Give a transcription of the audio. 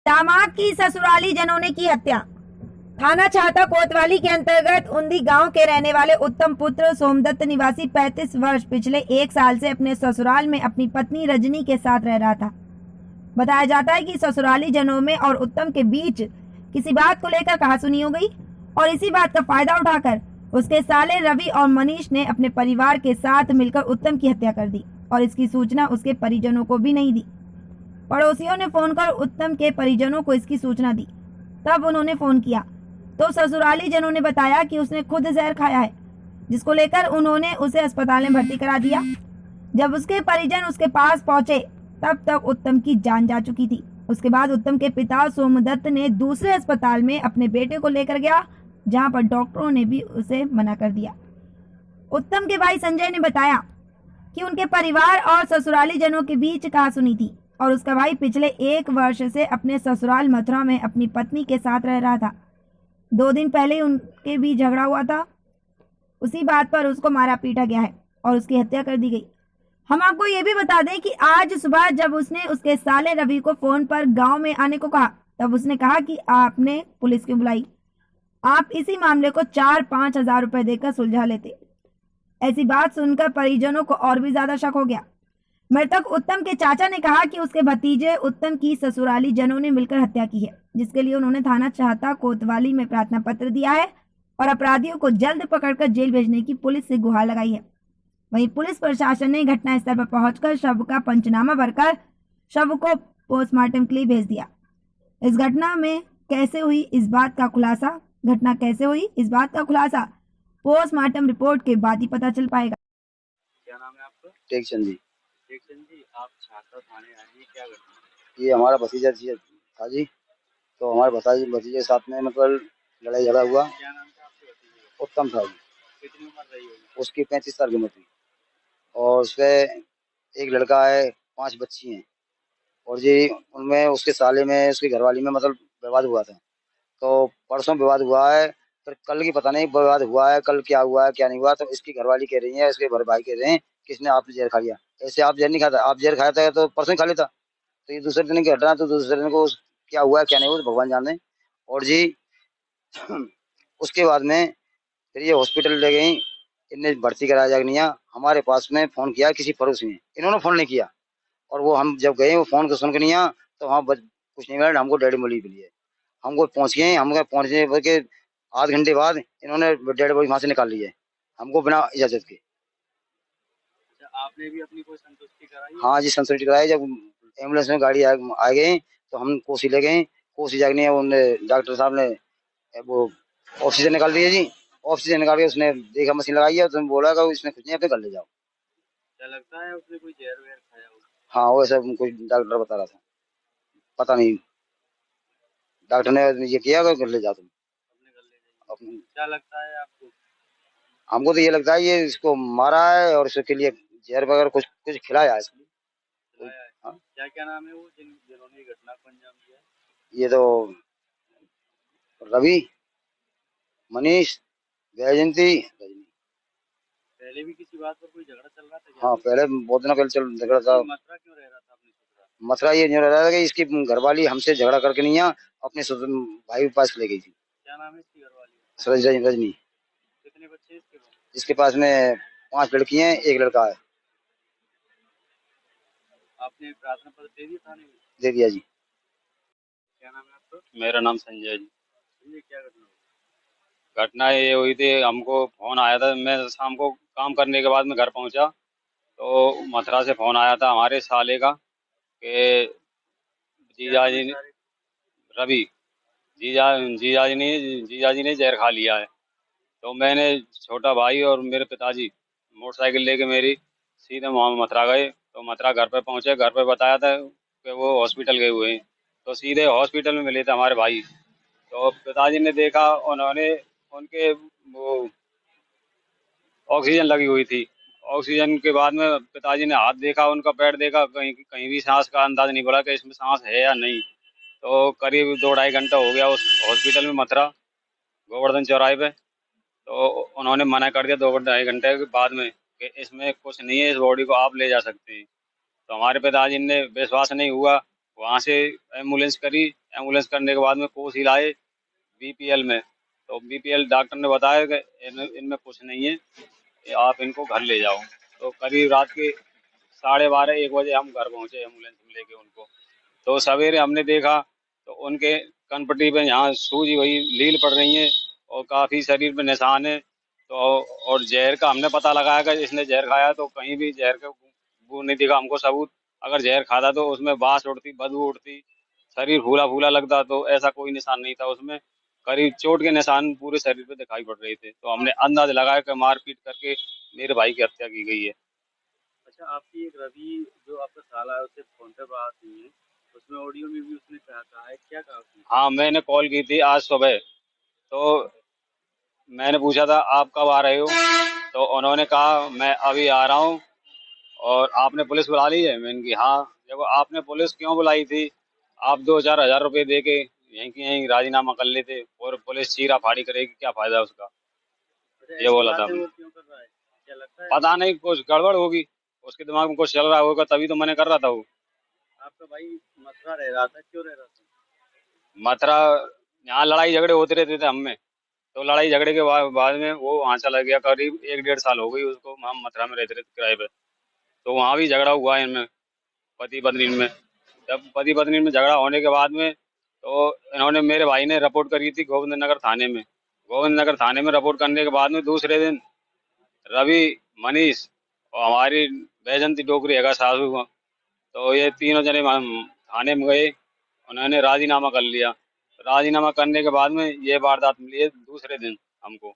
दामाद की ससुराली जनों ने की हत्या। थाना छाता कोतवाली के अंतर्गत उंदी गांव के रहने वाले उत्तम पुत्र सोमदत्त निवासी 35 वर्ष पिछले 1 साल से अपने ससुराल में अपनी पत्नी रजनी के साथ रह रहा था। बताया जाता है कि ससुराली जनों में और उत्तम के बीच किसी बात को लेकर कहासुनी हो गई और इसी बात का फायदा उठाकर उसके साले रवि और मनीष ने अपने परिवार के साथ मिलकर उत्तम की हत्या कर दी और इसकी सूचना उसके परिजनों को भी नहीं दी। पड़ोसियों ने फोन कर उत्तम के परिजनों को इसकी सूचना दी। तब उन्होंने फोन किया तो ससुराली जनों ने बताया कि उसने खुद जहर खाया है, जिसको लेकर उन्होंने उसे अस्पताल में भर्ती करा दिया। जब उसके परिजन उसके पास पहुंचे तब तक उत्तम की जान जा चुकी थी। उसके बाद उत्तम के पिता सोमदत्त ने दूसरे अस्पताल में अपने बेटे को लेकर गया, जहां पर डॉक्टरों ने भी उसे मना कर दिया। उत्तम के भाई संजय ने बताया कि उनके परिवार और ससुराली जनों के बीच कहासुनी थी और उसका भाई पिछले 1 वर्ष से अपने ससुराल मथुरा में अपनी पत्नी के साथ रह रहा था। 2 दिन पहले उनके बीच झगड़ा हुआ था। उसी बात पर उसको मारा पीटा गया है और उसकी हत्या कर दी गई। हम आपको ये भी बता दें कि आज सुबह जब उसने उसके साले रवि को फोन पर गांव में आने को कहा, तब उसने कहा कि आपने पुलिस क्यों बुलाई, आप इसी मामले को 4-5 हजार रुपए देकर सुलझा लेते। ऐसी बात सुनकर परिजनों को और भी ज्यादा शक हो गया। मृतक उत्तम के चाचा ने कहा कि उसके भतीजे उत्तम की ससुराली जनों ने मिलकर हत्या की है, जिसके लिए उन्होंने थाना छाता कोतवाली में प्रार्थना पत्र दिया है और अपराधियों को जल्द पकड़कर जेल भेजने की पुलिस से गुहार लगाई है। वहीं पुलिस प्रशासन ने घटनास्थल पर पहुंचकर शव का पंचनामा भरकर शव को पोस्टमार्टम के लिए भेज दिया। इस घटना में कैसे हुई इस बात का खुलासा पोस्टमार्टम रिपोर्ट के बाद ही पता चल पाएगा। क्या नाम है आपका? टेकचंद जी। टेकचंद जी, आप छाता थाने आए हैं, क्या घटना? ये हमारा भतीजा था जी। तो हमारे भतीजे के साथ में मतलब लड़ाई झगड़ा हुआ। क्या नाम था आपके भतीजे का? उत्तम था जी। कितनी उम्र रही होगी? उसकी 35 साल की उम्र थी और उसके एक लड़का है, 5 बच्ची हैं और जी उनमें उसके साले में उसकी घरवाली में मतलब विवाद हुआ था। तो परसों विवाद हुआ है, फिर कल की पता नहीं विवाद हुआ है, कल क्या हुआ है क्या नहीं हुआ। तो इसकी घरवाली कह रही है, इसके बड़े भाई कह रहे हैं किसने आपने जहर खा लिया। ऐसे आप जहर नहीं खाता, आप जहर खाया था तो परसों ही खा लेता। तो ये दूसरे दिन की घटना, तो दूसरे दिन को क्या हुआ है क्या नहीं हुआ तो भगवान जाने। और जी उसके बाद में फिर ये हॉस्पिटल ले गई, इन्हें भर्ती कराया जागनिया। हमारे पास में फोन किया किसी पड़ोसी ने, इन्होंने फोन नहीं किया और वो हम जब गए वो फोन को सुन के नहीं आ तो हाँ कुछ नहीं मिला, हमको डेड बॉडी मिली है। हमको पहुंच गए, हम पहुंचने के आध घंटे बाद इन्होंने डेड बॉडी वहां से निकाल ली है, हमको बिना इजाजत के। अच्छा, आपने भी अपनी कोई संतुष्टि कराई है? हाँ जी, संतुष्टि कराई। जब एम्बुलेंस में गाड़ी आ गई तो हम कोसी ले गए। कोसी जागने उन्हें डॉक्टर साहब ने वो ऑक्सीजन निकाल दिया जी। ऑक्सीजन निकाल के उसने देखा, मशीन लगाई है, तो बोला कि इसमें कुछ नहीं, अपने घर ले जाओ। क्या लगता है उसने कोई जहर वहर खाया होगा? हाँ वैसा कोई डॉक्टर बता रहा था, पता नहीं। डॉक्टर ने ये किया कि घर ले जाओ तुम अपने घर ले जाइए। अपने। क्या लगता है आपको? हमको तो ये लगता है ये इसको मारा है और इसके लिए जहर वगैरह कुछ कुछ खिलाया है इसको। खिलाया है? हाँ? क्या क्या नाम है वो जिन्होंने ये घटना को अंजाम दिया है? ये तो रवि, मनीष, वैजयंती, रजनी। पहले भी किसी बात पर कोई झगड़ा चल रहा था क्या? हाँ पहले बहुत दिनों पहले चल झगड़ा था। मथुरा क्यों रह रहा था अपने ससुराल? मसला ये नहीं रहा था कि इसकी घरवाली हमसे झगड़ा करके नहीं आ अपने भाई के पास ले गई थी। क्या नाम है इसकी घरवाली? रजनी। कितने बच्चे हैं इसके पास? इसके पास में 5 लड़की हैं, 1 लड़का है। आपने प्रार्थना पत्र दे दिया थाने में? दे दिया जी। क्या नाम है आपका? मेरा नाम संजय जी। ये क्या घटना हुई? घटना ये हुई थी, हमको फोन आया था, मैं शाम को काम करने के बाद में घर पहुंचा तो मथुरा से फोन आया था हमारे साले का कि जीजाजी ने रवि जीजाजी ने जहर खा लिया है। तो मैंने छोटा भाई और मेरे पिताजी मोटरसाइकिल लेके मेरी सीधे वहाँ मथुरा गए। तो मथुरा घर पे पहुंचे, घर पे बताया था कि वो हॉस्पिटल गए हुए हैं। तो सीधे हॉस्पिटल में मिले थे हमारे भाई। तो पिताजी ने देखा, उन्होंने उनके वो ऑक्सीजन लगी हुई थी। ऑक्सीजन के बाद में पिताजी ने हाथ देखा, उनका पैर देखा, कहीं कहीं भी सांस का अंदाज नहीं पड़ा कि इसमें सांस है या नहीं। तो करीब 2-2.5 घंटा हो गया उस हॉस्पिटल में मथुरा गोवर्धन चौराहे पे। तो उन्होंने मना कर दिया 2-2.5 घंटे के बाद में कि इसमें कुछ नहीं है, इस बॉडी को आप ले जा सकते हैं। तो हमारे पिताजी ने विश्वास नहीं हुआ, वहाँ से एम्बुलेंस करी। एम्बुलेंस करने के बाद में कोसी लाए बीपीएल में। तो बीपीएल डॉक्टर ने बताया कि इनमें कुछ नहीं है, आप इनको घर ले जाओ। तो करीब रात के 12:30-1 बजे हम घर पहुंचे एम्बुलेंस में लेके उनको। तो सवेरे हमने देखा तो उनके कनपट्टी पे यहाँ सूजी हुई लील पड़ रही है और काफी शरीर पे निशान है। तो और जहर का हमने पता लगाया कि इसने जहर खाया, तो कहीं भी जहर का वो नहीं दिखा हमको सबूत। अगर जहर खाता तो उसमें बास उड़ती, बदबू उड़ती, शरीर फूला फूला लगता, तो ऐसा कोई निशान नहीं था उसमें। करीब चोट के निशान पूरे शरीर पे दिखाई पड़ रहे थे। तो हमने अंदाज लगाया कि मारपीट करके मेरे भाई की हत्या की गई है। अच्छा, आपकी एक रवि जो आपका साला है उससे फोन पे बात हुई है, उसमें ऑडियो में भी उसने कहा है, क्या कहा उसने? हाँ, मैंने कॉल की थी आज सुबह। तो मैंने पूछा था आप कब आ रहे हो, तो उन्होंने कहा मैं अभी आ रहा हूँ। और आपने पुलिस बुला ली है? मैंने कहा हाँ। देखो, आपने पुलिस क्यों बुलाई थी? आप 2-4 हज़ार रुपए दे के यहीं की यहीं राजीनामा कर लेते, और पुलिस चीरा फाड़ी करेगी, क्या फायदा उसका? अच्छा, ये ऐसी बोला था बातें हमने। वो क्यों कर रहा है, क्या लगता है पता आपको? नहीं, कुछ गड़बड़ होगी, उसके दिमाग में कुछ चल रहा होगा, तभी तो मैंने कर रहा था वो। आपका भाई मथुरा रह रहा था, क्यों रह रहा था? मथुरा, यहाँ लड़ाई झगड़े होते रहते थे हमें। तो लड़ाई झगड़े के बाद में वो वहाँ चला गया। करीब 1-1.5 साल हो गई उसको, हम मथुरा में रहते रहते किराए पे। तो वहाँ भी झगड़ा हुआ है इनमें, पति पत्नी में। जब पति पत्नी में झगड़ा होने के बाद में तो इन्होंने, मेरे भाई ने रिपोर्ट करी थी गोविंद नगर थाने में। गोविंद नगर थाने में रिपोर्ट करने के बाद में दूसरे दिन रवि, मनीष और हमारी बैजंती डोकरी है सासू को, तो ये तीनों जने हम थाने में गए। उन्होंने राजीनामा कर लिया। राजीनामा करने के बाद में ये वारदात मिली है दूसरे दिन हमको।